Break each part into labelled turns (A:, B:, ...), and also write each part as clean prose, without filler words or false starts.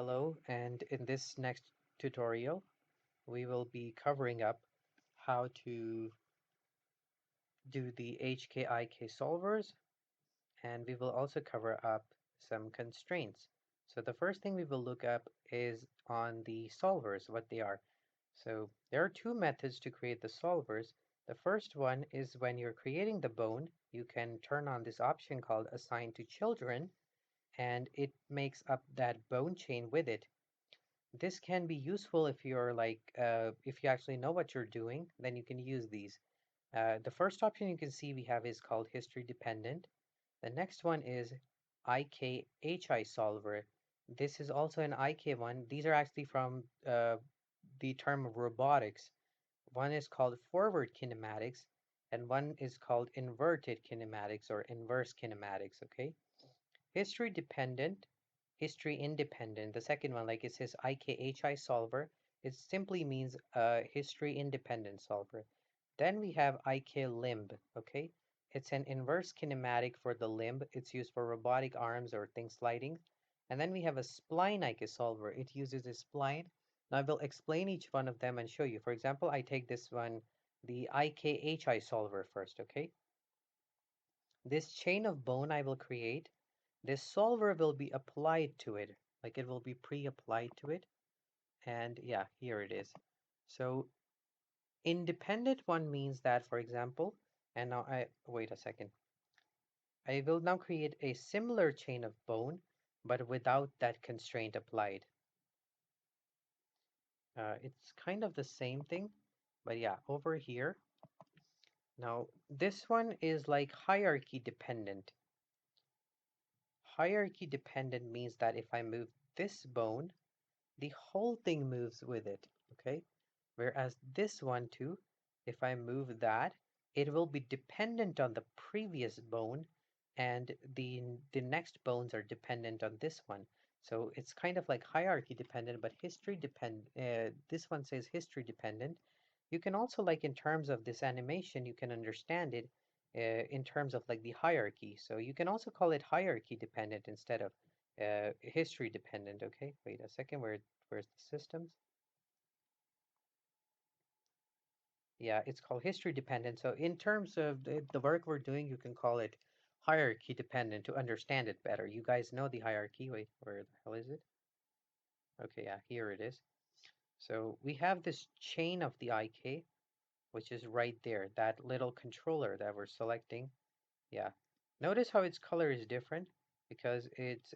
A: Hello, and in this next tutorial, we will be covering up how to do the HK-IK solvers, and we will also cover up some constraints. So the first thing we will look up is on the solvers, what they are. So there are two methods to create the solvers. The first one is when you're creating the bone, you can turn on this option called assign to children, and it makes up that bone chain with it. This can be useful if you're if you actually know what you're doing, then you can use these. The first option you can see we have is called history dependent. The next one is IKHI solver. This is also an IK one. These are actually from the term of robotics. One is called forward kinematics, and one is called inverted kinematics or inverse kinematics, okay? History dependent, history independent. The second one, like it says IKHI solver, it simply means history independent solver. Then we have IK limb, okay? It's an inverse kinematic for the limb. It's used for robotic arms or things sliding. And then we have a spline IK solver. It uses a spline. Now I will explain each one of them and show you. For example, I take this one, the IKHI solver first, okay? This chain of bone I will create, this solver will be applied to it, like it will be pre-applied to it. And yeah, here it is. So independent one means that, for example, and now wait a second. I will now create a similar chain of bone, but without that constraint applied. It's kind of the same thing, but yeah, over here. Now, this one is like hierarchy dependent. Hierarchy dependent means that if I move this bone, the whole thing moves with it, okay? Whereas this one too, if I move that, it will be dependent on the previous bone, and the next bones are dependent on this one. So it's kind of like hierarchy dependent, but history dependent. This one says history dependent. You can also, like in terms of this animation, you can understand it in terms of like the hierarchy. So you can also call it hierarchy dependent instead of history dependent. Okay, wait a second. Where's the systems? Yeah, it's called history dependent. So in terms of the work we're doing, you can call it hierarchy dependent to understand it better. You guys know the hierarchy. Wait, where the hell is it? Okay, yeah, here it is. So we have this chain of the IK, which is right there, that little controller that we're selecting. Yeah. Notice how its color is different because it's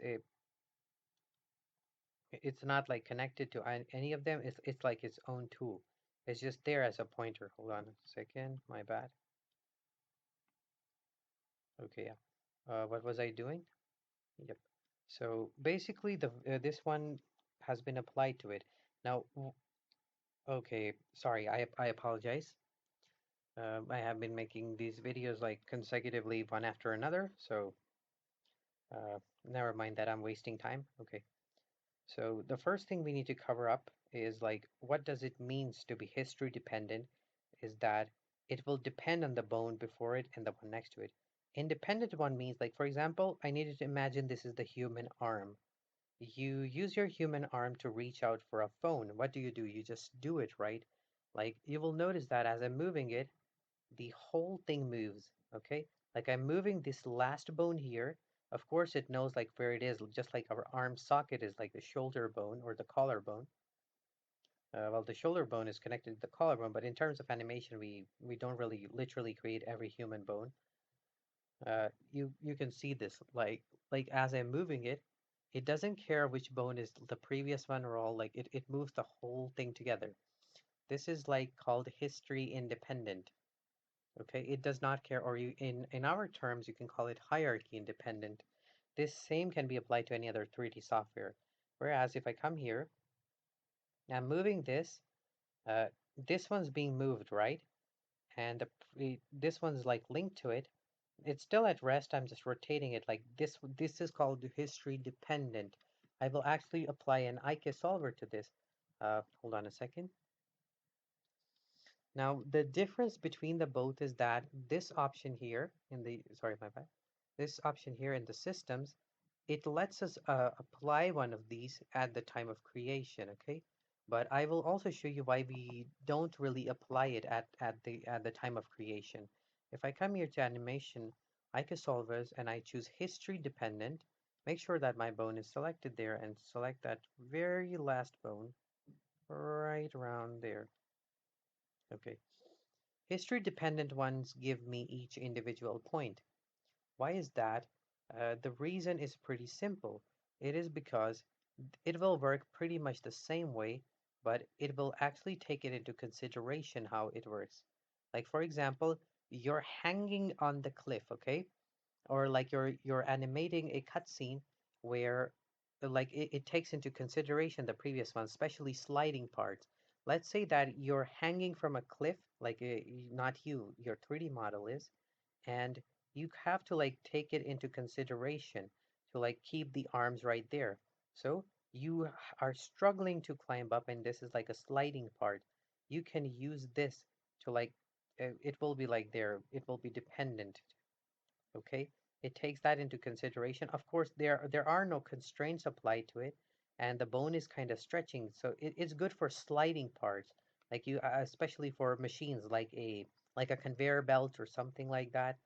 A: not like connected to any of them. It's like its own tool. It's just there as a pointer. Hold on a second. My bad. Okay, yeah. What was I doing? Yep. So basically, the this one has been applied to it. Now, okay, sorry, I apologize. I have been making these videos like consecutively one after another, so never mind that I'm wasting time. Okay. So the first thing we need to cover up is like, what does it means to be history dependent? Is that it will depend on the bone before it and the one next to it. Independent one means like, for example, I needed to imagine this is the human arm. You use your human arm to reach out for a phone. What do? You just do it, right? Like you will notice that as I'm moving it, the whole thing moves, okay? Like I'm moving this last bone here. Of course, it knows like where it is, just like our arm socket is like the shoulder bone or the collarbone. Well, the shoulder bone is connected to the collarbone, but in terms of animation, we don't really literally create every human bone. You can see this like as I'm moving it, it doesn't care which bone is the previous one or all. Like it moves the whole thing together. This is like called history independent. Okay, it does not care, or you in our terms, you can call it hierarchy independent. This same can be applied to any other 3D software. Whereas if I come here, I'm moving this, this one's being moved, right? And this one's like linked to it. It's still at rest. I'm just rotating it like this. This is called history dependent. I will actually apply an IK solver to this. Hold on a second. Now, the difference between the both is that this option here in the, sorry, my bad. This option here in the systems, it lets us apply one of these at the time of creation, okay? But I will also show you why we don't really apply it at the time of creation. If I come here to animation, IK solvers, and I choose history dependent, make sure that my bone is selected there and select that very last bone right around there. Okay. History dependent ones give me each individual point. Why is that? The reason is pretty simple. It is because it will work pretty much the same way, but it will actually take it into consideration how it works. Like for example, you're hanging on the cliff, okay? Or like you're animating a cutscene where like it takes into consideration the previous one, especially sliding parts. Let's say that you're hanging from a cliff, like not you, your 3D model is, and you have to like take it into consideration to like keep the arms right there. So you are struggling to climb up, and this is like a sliding part. You can use this to like it will be like there, it will be dependent, okay? It takes that into consideration. Of course, there are no constraints applied to it, and the bone is kind of stretching, so it's good for sliding parts, like you, especially for machines like a conveyor belt or something like that.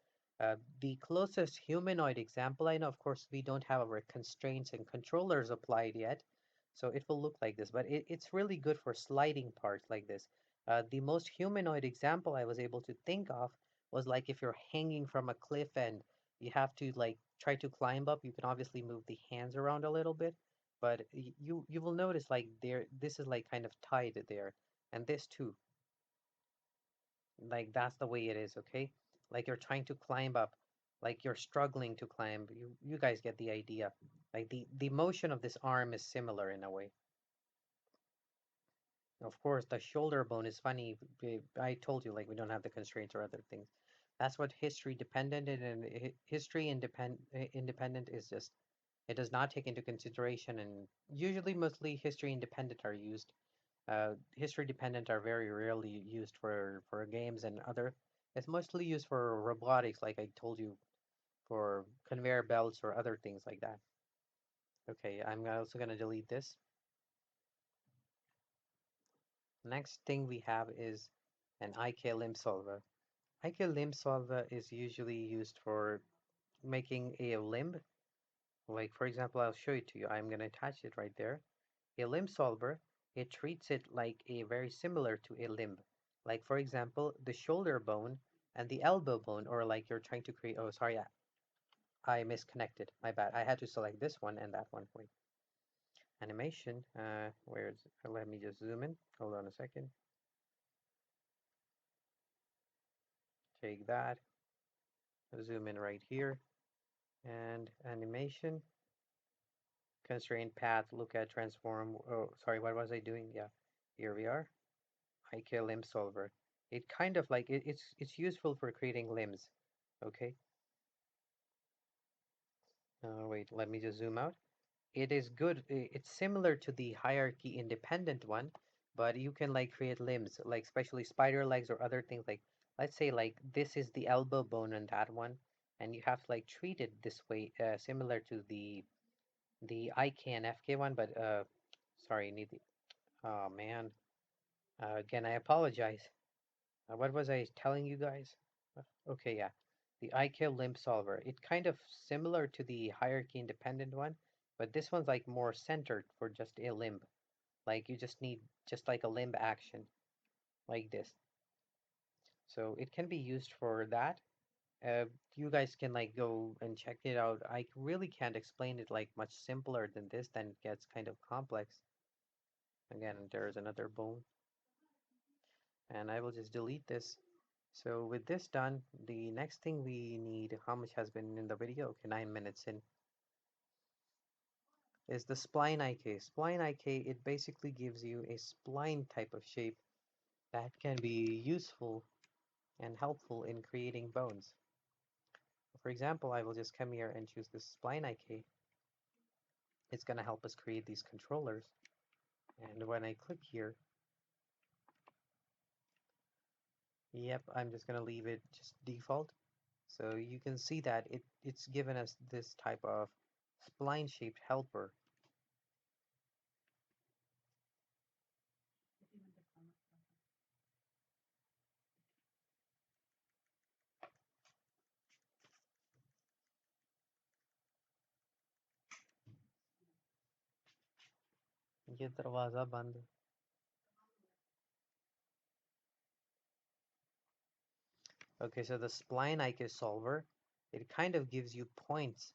A: The closest humanoid example I know, of course, we don't have our constraints and controllers applied yet, so it will look like this, but it's really good for sliding parts like this. The most humanoid example I was able to think of was like if you're hanging from a cliff and you have to like try to climb up, you can obviously move the hands around a little bit, but you will notice like there this is like kind of tied there, and this too, like that's the way it is, okay? Like you're trying to climb up, like you're struggling to climb. You guys get the idea. Like the motion of this arm is similar in a way. Of course, the shoulder bone is funny. I told you, like, we don't have the constraints or other things. That's what history dependent is, and history independent is just, it does not take into consideration, and usually mostly history independent are used. History dependent are very rarely used for games and other. It's mostly used for robotics, like I told you, for conveyor belts or other things like that. Okay, I'm also gonna delete this. Next thing we have is an IK limb solver. IK limb solver is usually used for making a limb. Like for example, I'll show it to you. I'm going to attach it right there. A limb solver, it treats it like a very similar to a limb. Like for example, the shoulder bone and the elbow bone, or like you're trying to create, oh, sorry, I misconnected. My bad. I had to select this one and that one. Wait, animation. Where is it? Let me just zoom in. Hold on a second. Take that. Zoom in right here. And animation. Constraint path, look at transform. Oh, sorry, what was I doing? Yeah, here we are. IK limb solver. It kind of like it's useful for creating limbs. Okay. Wait, let me just zoom out. It is good. It's similar to the hierarchy independent one, but you can like create limbs, like especially spider legs or other things. Like let's say like this is the elbow bone on that one, and you have to like treat it this way, similar to the IK and FK one, but sorry, need the, oh man. Again, I apologize. What was I telling you guys? Okay, yeah. The IK limb solver. It kind of similar to the hierarchy independent one, but this one's like more centered for just a limb. Like you just need just like a limb action like this. So it can be used for that. Uh, you guys can like go and check it out. I really can't explain it like much simpler than this, then it gets kind of complex. Again, there's another bone. And I will just delete this. So with this done, the next thing we need, how much has been in the video? Okay, 9 minutes in, is the spline IK. Spline IK, it basically gives you a spline type of shape that can be useful and helpful in creating bones. For example, I will just come here and choose this spline IK. It's going to help us create these controllers. And when I click here, yep, I'm just going to leave it just default. So you can see that it's given us this type of spline shaped helper. ये दरवाजा बंद. Okay, so the spline IK solver, it kind of gives you points.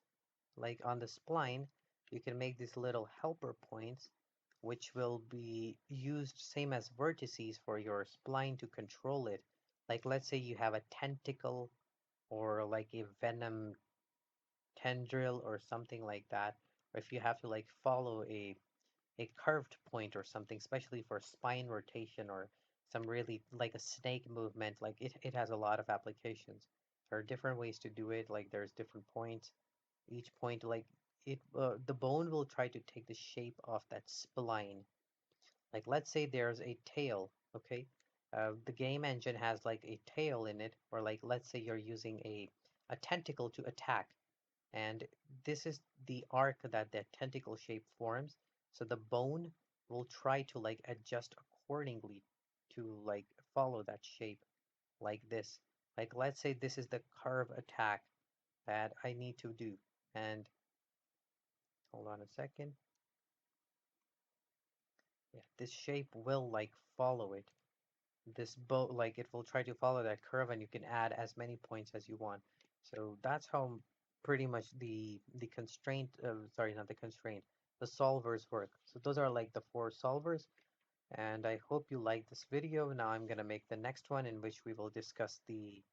A: Like on the spline, you can make these little helper points, which will be used same as vertices for your spline to control it. Like let's say you have a tentacle or like a venom tendril or something like that, or if you have to like follow a curved point or something, especially for spine rotation or some really like a snake movement, like it has a lot of applications. There are different ways to do it, like there's different points. Each point, like the bone will try to take the shape of that spline. Like let's say there's a tail, okay? The game engine has like a tail in it, or like let's say you're using a tentacle to attack, and this is the arc that the tentacle shape forms. So the bone will try to like adjust accordingly to like follow that shape like this. Like let's say this is the curve attack that I need to do. And hold on a second. Yeah, this shape will like follow it. This bow, like it will try to follow that curve, and you can add as many points as you want. So that's how pretty much the constraint, sorry, not the constraint, the solvers work. So those are like the four solvers, and I hope you like this video. Now I'm gonna make the next one in which we will discuss the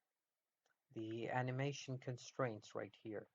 A: animation constraints right here.